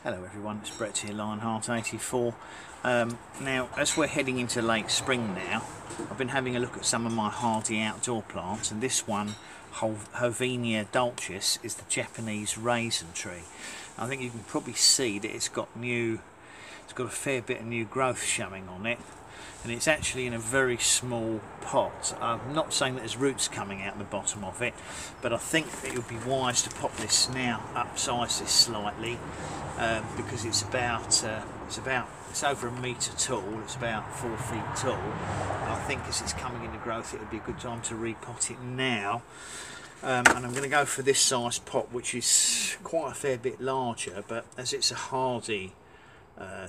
Hello everyone, it's Brett here, Lionheart84. Now, as we're heading into late spring now, I've been having a look at some of my hardy outdoor plants, and this one, Hovenia Dulcis, is the Japanese raisin tree. I think you can probably see that it's got a fair bit of new growth showing on it, and it's actually in a very small pot. I'm not saying that there's roots coming out the bottom of it, but I think it would be wise to pop this now, upsize this slightly, because it's over 1 metre tall. It's about 4 feet tall, and I think as it's coming into growth, it would be a good time to repot it now. And I'm going to go for this size pot, which is quite a fair bit larger, but as it's a hardy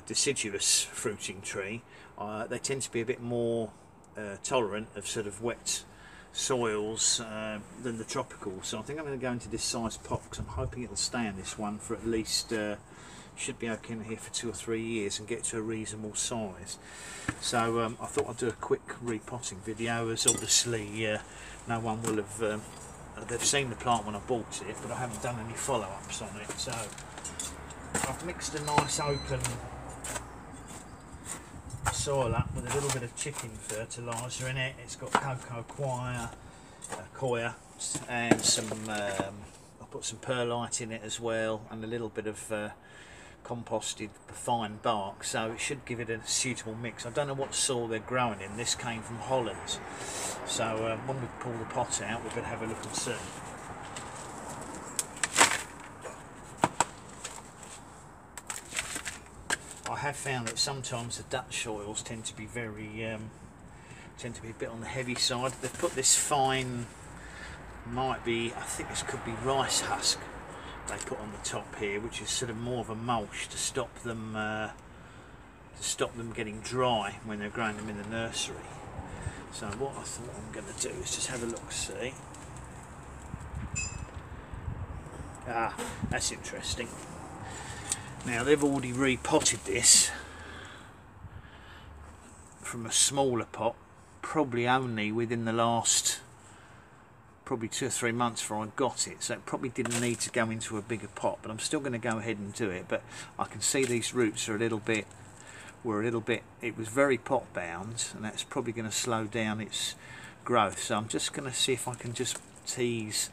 deciduous fruiting tree, they tend to be a bit more tolerant of sort of wet soils than the tropicals. So I think I'm going to go into this size pot because I'm hoping it'll stay on this one for at least, should be okay in here for 2 or 3 years and get to a reasonable size. So I thought I'd do a quick repotting video, as obviously no one will have, they've seen the plant when I bought it, but I haven't done any follow-ups on it. So I've mixed a nice open soil up with a little bit of chicken fertiliser in it. It's got cocoa coir and some, I'll put some perlite in it as well, and a little bit of composted fine bark, so it should give it a suitable mix. I don't know what soil they're growing in. This came from Holland, so when we pull the pot out, we're going to have a look and see. I have found that sometimes the Dutch soils tend to be a bit on the heavy side. They've put this fine, I think this could be rice husk they put on the top here, which is sort of more of a mulch to stop them getting dry when they're growing them in the nursery. So what I thought I'm going to do is just have a look, see. That's interesting. Now they've already repotted this from a smaller pot, probably only within the last 2 or 3 months before I got it, so it probably didn't need to go into a bigger pot, but I'm still going to go ahead and do it. But I can see these roots are it was very pot bound, and that's probably going to slow down its growth. So I'm just going to see if I can just tease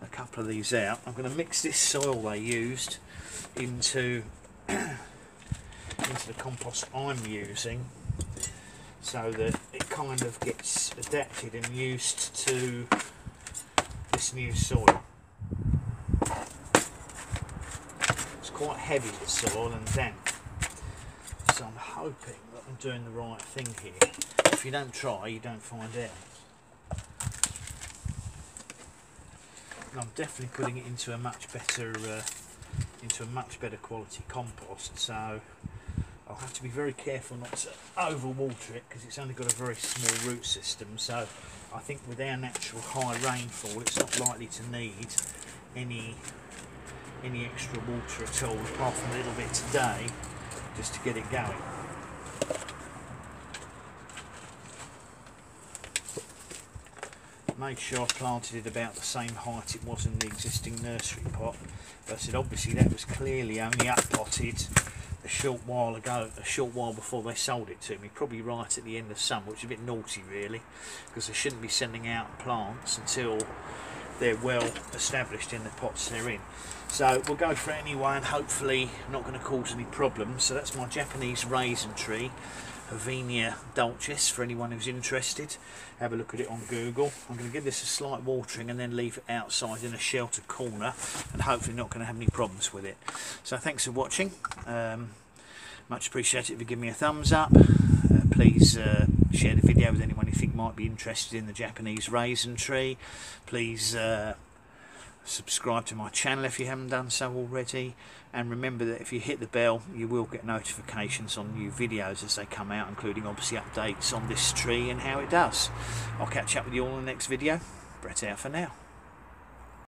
a couple of these out. I'm going to mix this soil they used into the compost I'm using, so that it kind of gets adapted and used to this new soil. It's quite heavy, the soil, and damp, so I'm hoping that I'm doing the right thing here. If you don't try, you don't find out. And I'm definitely putting it into a much better quality compost, so I'll have to be very careful not to overwater it, because it's only got a very small root system. So I think with our natural high rainfall, it's not likely to need any extra water at all, apart from a little bit today, just to get it going. Made sure I planted it about the same height it was in the existing nursery pot. But I said obviously that was clearly only up-potted a short while before they sold it to me, probably right at the end of summer, which is a bit naughty really, because they shouldn't be sending out plants until they're well established in the pots they're in. So we'll go for it anyway, and hopefully not going to cause any problems. So that's my Japanese raisin tree, Hovenia Dulcis, for anyone who's interested. Have a look at it on Google. I'm going to give this a slight watering and then leave it outside in a sheltered corner, and hopefully not going to have any problems with it. So thanks for watching. Much appreciated if you give me a thumbs up. Please share the video with anyone you think might be interested in the Japanese raisin tree. Please subscribe to my channel if you haven't done so already, and remember that if you hit the bell, you will get notifications on new videos as they come out, including obviously updates on this tree and how it does. I'll catch up with you all in the next video. Brett out for now.